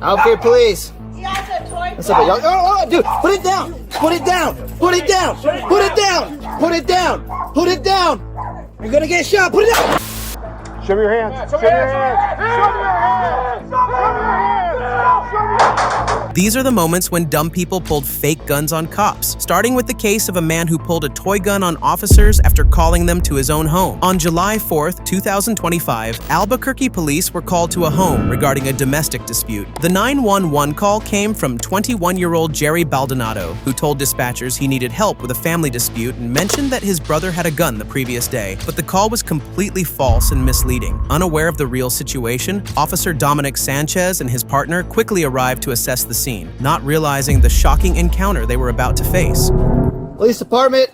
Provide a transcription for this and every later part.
Okay, police. He has a toy What's up, y'all? Oh, dude, put it down. Put it down. Put it down. Put it down. Put it down. Put it down. You're gonna get shot. Put it down. Show me your hands. Show me your hands. Show me your hands. Show me your hands. Show me your hands. These are the moments when dumb people pulled fake guns on cops, starting with the case of a man who pulled a toy gun on officers after calling them to his own home. On July 4th, 2025, Albuquerque police were called to a home regarding a domestic dispute. The 911 call came from 21-year-old Jerry Baldonado, who told dispatchers he needed help with a family dispute and mentioned that his brother had a gun the previous day. But the call was completely false and misleading. Unaware of the real situation, Officer Dominic Sanchez and his partner quickly arrived to assess the scene, not realizing the shocking encounter they were about to face. Police department.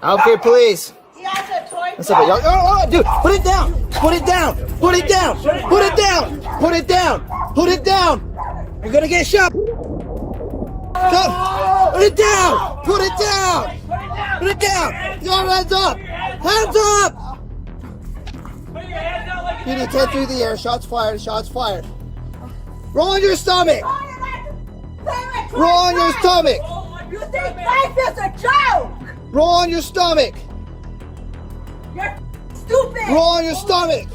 Okay, police. He has a toy What's up, y'all? Oh, dude, put it down. Put it down. Put it down. Put it down. Put it down. Put it down. You're gonna get shot. Come. Put it down. Put it down. Put it down. Your hands up. Hands up. You need 10 through the air. Shots fired. Shots fired. Roll on your stomach. Roll on your stomach. You think life is a joke? Roll on your stomach. You're stupid. Roll on your stomach.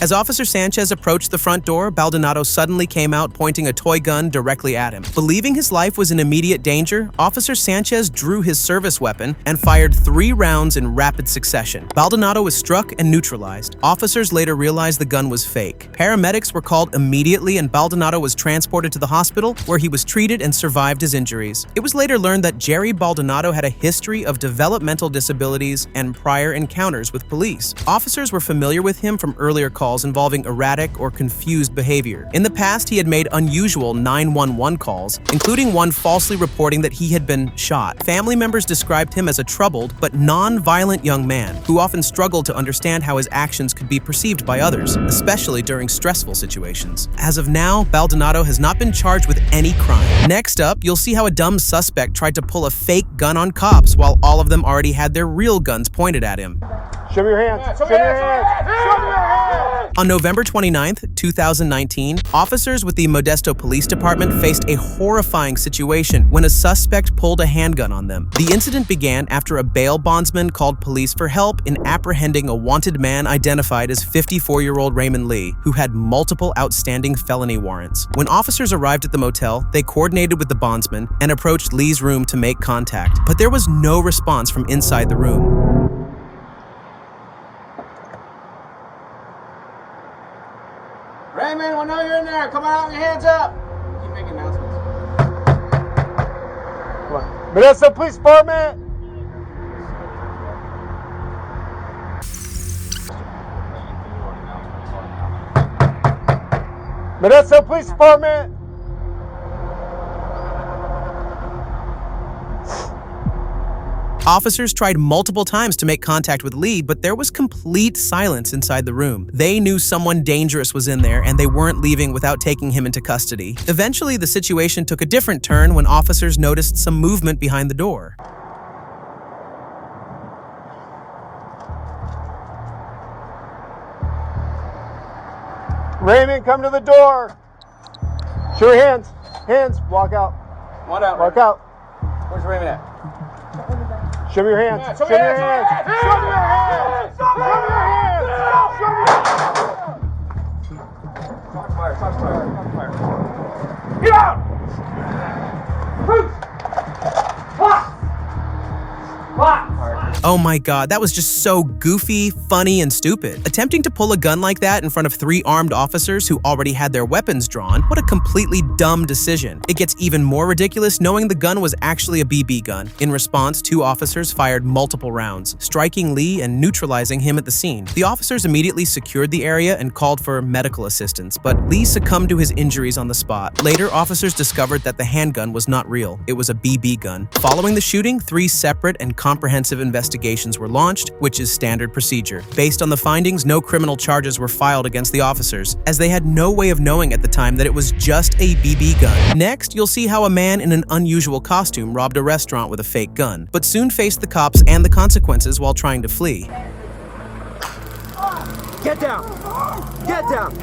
As Officer Sanchez approached the front door, Baldonado suddenly came out pointing a toy gun directly at him. Believing his life was in immediate danger, Officer Sanchez drew his service weapon and fired 3 rounds in rapid succession. Baldonado was struck and neutralized. Officers later realized the gun was fake. Paramedics were called immediately and Baldonado was transported to the hospital where he was treated and survived his injuries. It was later learned that Jerry Baldonado had a history of developmental disabilities and prior encounters with police. Officers were familiar with him from earlier calls involving erratic or confused behavior. In the past, he had made unusual 911 calls, including one falsely reporting that he had been shot. Family members described him as a troubled but non-violent young man who often struggled to understand how his actions could be perceived by others, especially during stressful situations. As of now, Baldonado has not been charged with any crime. Next up, you'll see how a dumb suspect tried to pull a fake gun on cops while all of them already had their real guns pointed at him. Show me your hands. Show me your hands. Show me your hands. On November 29th, 2019, officers with the Modesto Police Department faced a horrifying situation when a suspect pulled a handgun on them. The incident began after a bail bondsman called police for help in apprehending a wanted man identified as 54-year-old Raymond Lee, who had multiple outstanding felony warrants. When officers arrived at the motel, they coordinated with the bondsman and approached Lee's room to make contact, but there was no response from inside the room. Raymond, we know you're in there. Come on out with your hands up. Keep making announcements. Come on. Modesto Police Department. Modesto Police Department. Officers tried multiple times to make contact with Lee, but there was complete silence inside the room. They knew someone dangerous was in there and they weren't leaving without taking him into custody. Eventually, the situation took a different turn when officers noticed some movement behind the door. Raymond, come to the door. Show your hands. Hands. Walk out. Come on out. Walk out. Where's Raymond at? Show me your hands. Show me your hands. Show me your hands. Show me your hands. Show me your hands. Talk fire. Talk fire. Talk fire. Get out. Oh my god, that was just so goofy, funny, and stupid. Attempting to pull a gun like that in front of 3 armed officers who already had their weapons drawn, what a completely dumb decision. It gets even more ridiculous knowing the gun was actually a BB gun. In response, 2 officers fired multiple rounds, striking Lee and neutralizing him at the scene. The officers immediately secured the area and called for medical assistance, but Lee succumbed to his injuries on the spot. Later, officers discovered that the handgun was not real. It was a BB gun. Following the shooting, 3 separate and comprehensive investigations were launched, which is standard procedure. Based on the findings, no criminal charges were filed against the officers, as they had no way of knowing at the time that it was just a BB gun. Next, you'll see how a man in an unusual costume robbed a restaurant with a fake gun, but soon faced the cops and the consequences while trying to flee. Get down. Get down.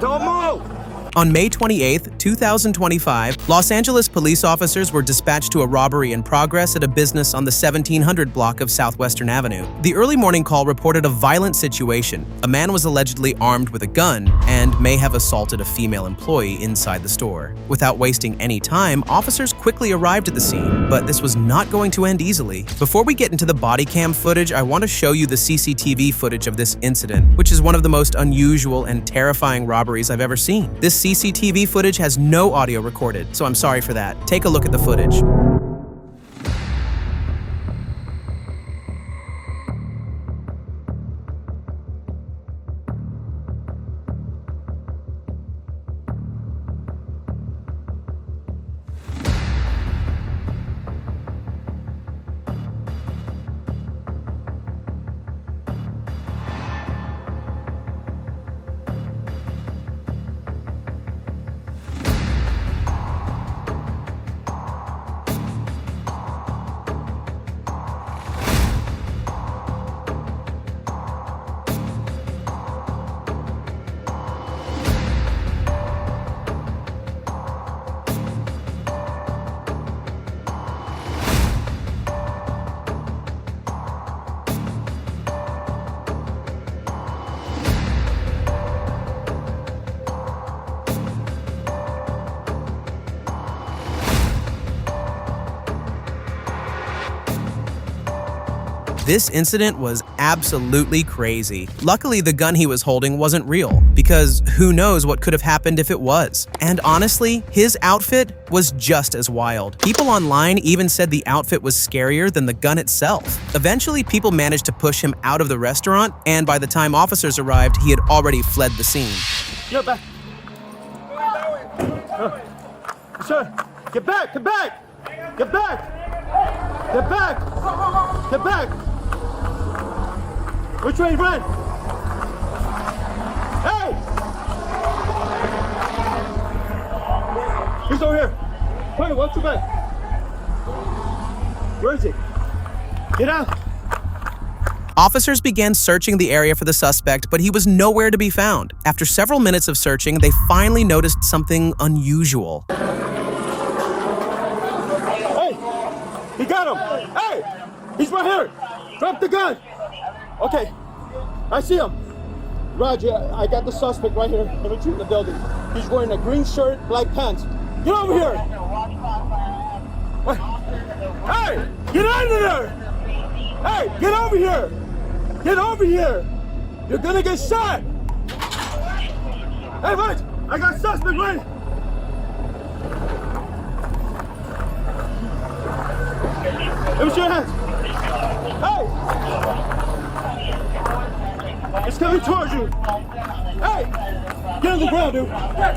Don't move. On May 28, 2025, Los Angeles police officers were dispatched to a robbery in progress at a business on the 1700 block of Southwestern Avenue. The early morning call reported a violent situation. A man was allegedly armed with a gun and may have assaulted a female employee inside the store. Without wasting any time, officers quickly arrived at the scene, but this was not going to end easily. Before we get into the body cam footage, I want to show you the CCTV footage of this incident, which is one of the most unusual and terrifying robberies I've ever seen. This CCTV footage has no audio recorded, so I'm sorry for that. Take a look at the footage. This incident was absolutely crazy. Luckily, the gun he was holding wasn't real, because who knows what could have happened if it was. And honestly, his outfit was just as wild. People online even said the outfit was scarier than the gun itself. Eventually, people managed to push him out of the restaurant, and by the time officers arrived, he had already fled the scene. Get back. Sir, get back, get back! Get back! Get back! Get back! Which way you run? Hey! He's over here. Hey, watch your back. Where is he? Get out! Officers began searching the area for the suspect, but he was nowhere to be found. After several minutes of searching, they finally noticed something unusual. Hey! He got him! Hey! He's right here! Drop the gun! Okay, I see him. Roger, I got the suspect right here in the building. He's wearing a green shirt, black pants. Get over here! Hey! Get out of there! Hey! Get over here! Get over here! You're gonna get shot! Hey, wait! I got suspect right! Let me see your hands! Hey! It's coming towards you! Hey! Get on the ground, dude! Hey!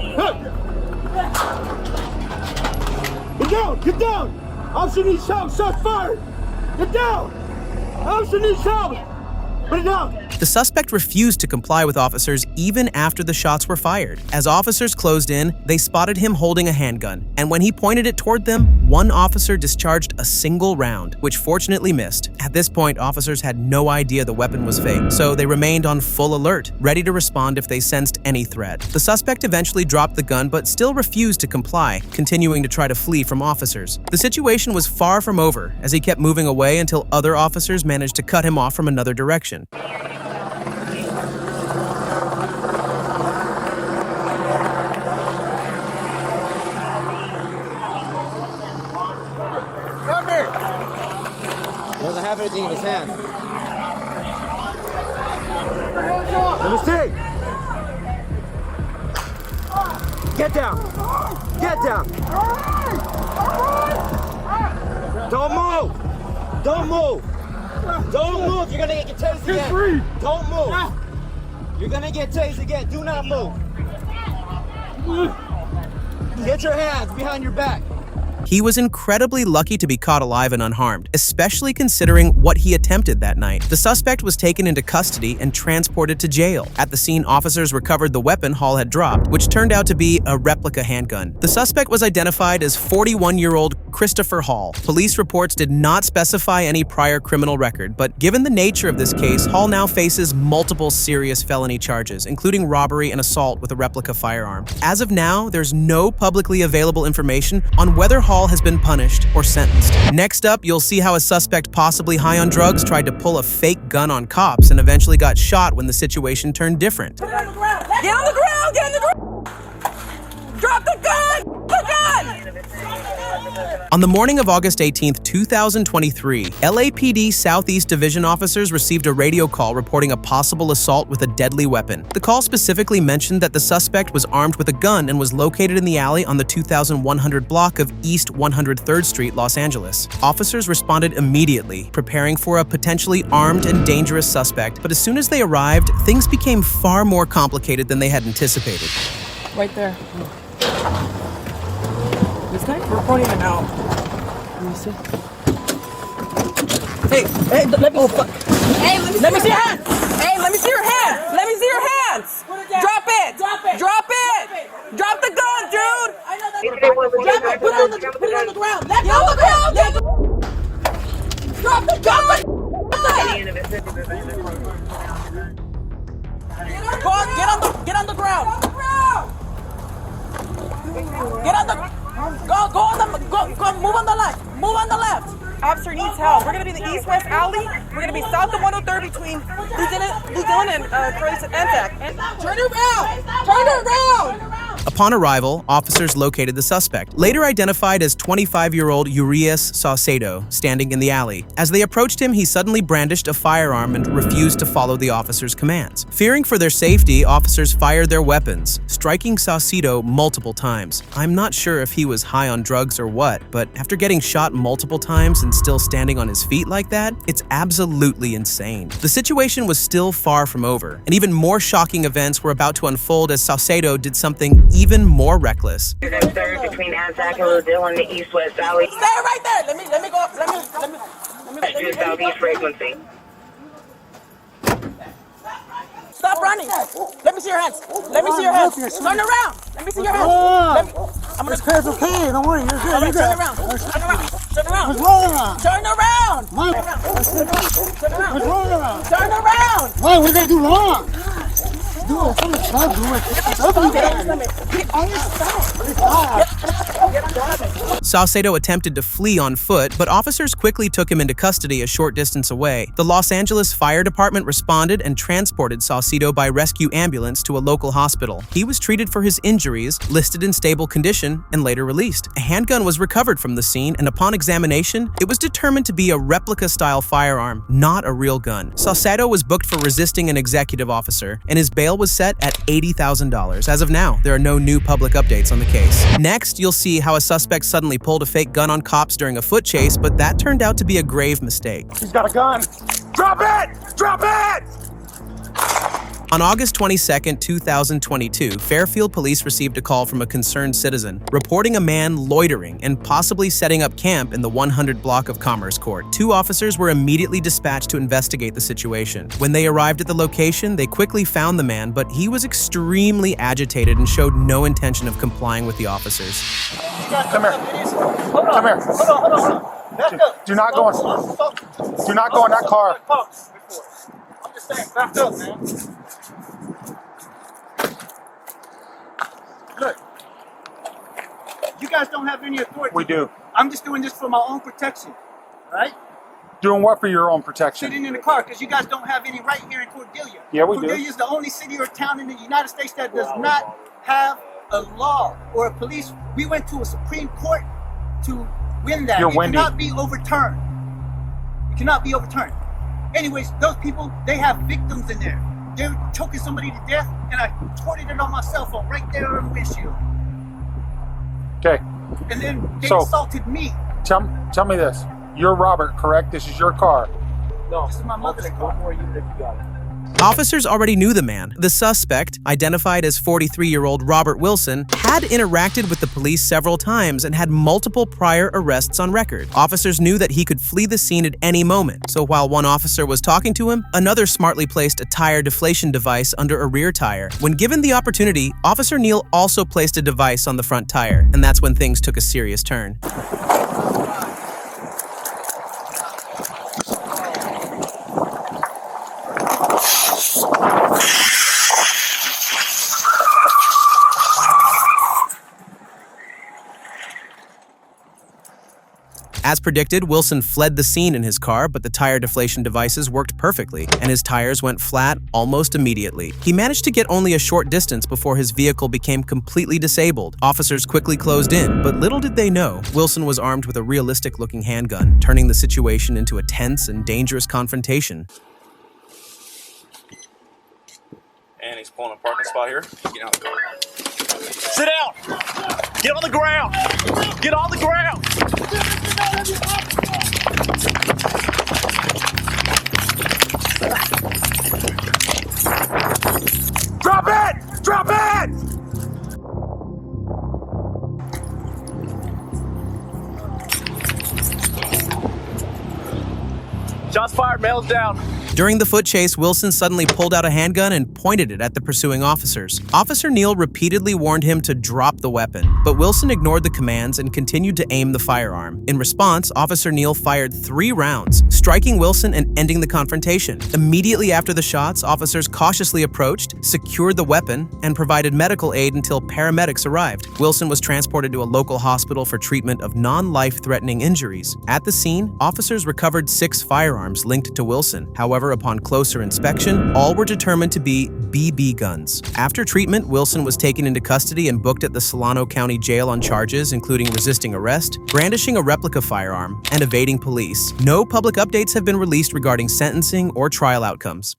Get down! Get down! Officer needs help! Shots fired! Get down! Officer needs help! Put it down! The suspect refused to comply with officers even after the shots were fired. As officers closed in, they spotted him holding a handgun, and when he pointed it toward them, one officer discharged a single round, which fortunately missed. At this point, officers had no idea the weapon was fake, so they remained on full alert, ready to respond if they sensed any threat. The suspect eventually dropped the gun but still refused to comply, continuing to try to flee from officers. The situation was far from over, as he kept moving away until other officers managed to cut him off from another direction. Doesn't have anything in his hand. Let me see! Get down! Get down! Don't move! Don't move! Don't move! You're gonna get tased again! Don't move! You're gonna get tased again! Do not move! Get your hands behind your back! He was incredibly lucky to be caught alive and unharmed, especially considering what he attempted attempted that night. The suspect was taken into custody and transported to jail. At the scene, officers recovered the weapon Hall had dropped, which turned out to be a replica handgun. The suspect was identified as 41-year-old Christopher Hall. Police reports did not specify any prior criminal record, but given the nature of this case, Hall now faces multiple serious felony charges, including robbery and assault with a replica firearm. As of now, there's no publicly available information on whether Hall has been punished or sentenced. Next up, you'll see how a suspect possibly high on drugs tried to pull a fake gun on cops and eventually got shot when the situation turned different. Get on the ground! Get on the ground! Get on the ground! Drop the gun! The gun! On the morning of August 18, 2023, LAPD Southeast Division officers received a radio call reporting a possible assault with a deadly weapon. The call specifically mentioned that the suspect was armed with a gun and was located in the alley on the 2100 block of East 103rd Street, Los Angeles. Officers responded immediately, preparing for a potentially armed and dangerous suspect, but as soon as they arrived, things became far more complicated than they had anticipated. Right there. This guy? We're pointing him out. Let me see. Hey, let me. Oh, fuck. Hey, Let me see your hands. Hey, let me see your hands. Let me see your hands. Drop it. Drop it. Drop it. Drop the gun, dude. I know that. Drop it. Put it on the ground. Let go of the ground. Let go. Drop the gun. Go on, get on the ground. Get on the. Move on the left. Move on the left. Officer needs help. We're gonna be in the east-west alley. We're gonna be south of 103rd between Lieutenant and Anzac. Turn around. Turn around. Upon arrival, officers located the suspect, later identified as 25-year-old Urias Saucedo, standing in the alley. As they approached him, he suddenly brandished a firearm and refused to follow the officers' commands. Fearing for their safety, officers fired their weapons, striking Saucedo multiple times. I'm not sure if he was high on drugs or what, but after getting shot multiple times and still standing on his feet like that, it's absolutely insane. The situation was still far from over, and even more shocking events were about to unfold as Saucedo did something even more reckless. Third between Anzac and Ladell in the east-west alley. Stay right there. Let me go. Let me Southeast frequency. Stop running. Let me see your hands. Let me see your hands. Turn around. Let me see your hands. I'm gonna. It's okay. Don't worry. You're good. All right, You're turn good. around. Turn around. Turn around. What's wrong around? Turn around. Why? Turn around. What's wrong around? Turn around. Why? What did I do wrong? Do it. Something stop doing Saucedo attempted to flee on foot, but officers quickly took him into custody a short distance away. The Los Angeles Fire Department responded and transported Saucedo by rescue ambulance to a local hospital. He was treated for his injuries, listed in stable condition, and later released. A handgun was recovered from the scene, and upon examination, it was determined to be a replica-style firearm, not a real gun. Saucedo was booked for resisting an executive officer, and his bail was set at $80,000. As of now, there are no new public updates on the case. Next, you'll see how a suspect suddenly pulled a fake gun on cops during a foot chase, but that turned out to be a grave mistake. He's got a gun. Drop it! Drop it! On August 22, 2022, Fairfield police received a call from a concerned citizen reporting a man loitering and possibly setting up camp in the 100 block of Commerce Court. Two officers were immediately dispatched to investigate the situation. When they arrived at the location, they quickly found the man, but he was extremely agitated and showed no intention of complying with the officers. Come here. Come here. Hold on. Do not go in. Do not go in that car. I'm just saying, back up, man. Look, you guys don't have any authority. We do. I'm just doing this for my own protection, all right? Doing what for your own protection? Sitting in the car because you guys don't have any right here in Cordelia. Yeah, we do. Cordelia is the only city or town in the United States that does not have a law or a police. We went to a Supreme Court to win that. You're it windy. cannot be overturned. It cannot be overturned. Anyways, those people, they have victims in there. They're choking somebody to death, and I recorded it on my cell phone right there on the windshield. Okay. And then they So- assaulted me. Tell me this. You're Robert, correct? This is your car. This is my mother's car. Officers already knew the man. The suspect, identified as 43-year-old Robert Wilson, had interacted with the police several times and had multiple prior arrests on record. Officers knew that he could flee the scene at any moment, so while one officer was talking to him, another smartly placed a tire deflation device under a rear tire. When given the opportunity, Officer Neal also placed a device on the front tire, and that's when things took a serious turn. As predicted, Wilson fled the scene in his car, but the tire deflation devices worked perfectly, and his tires went flat almost immediately. He managed to get only a short distance before his vehicle became completely disabled. Officers quickly closed in, but little did they know, Wilson was armed with a realistic-looking handgun, turning the situation into a tense and dangerous confrontation. And he's pulling a parking spot here. Get out of the car. Sit down! Get on the ground! Get on the ground! Drop it! Drop it! Shots fired, male's down. During the foot chase, Wilson suddenly pulled out a handgun and pointed it at the pursuing officers. Officer Neal repeatedly warned him to drop the weapon, but Wilson ignored the commands and continued to aim the firearm. In response, Officer Neal fired 3 rounds, striking Wilson and ending the confrontation. Immediately after the shots, officers cautiously approached, secured the weapon, and provided medical aid until paramedics arrived. Wilson was transported to a local hospital for treatment of non-life-threatening injuries. At the scene, officers recovered 6 firearms linked to Wilson. However, upon closer inspection, all were determined to be BB guns. After treatment, Wilson was taken into custody and booked at the Solano County Jail on charges including resisting arrest, brandishing a replica firearm, and evading police. No public updates have been released regarding sentencing or trial outcomes.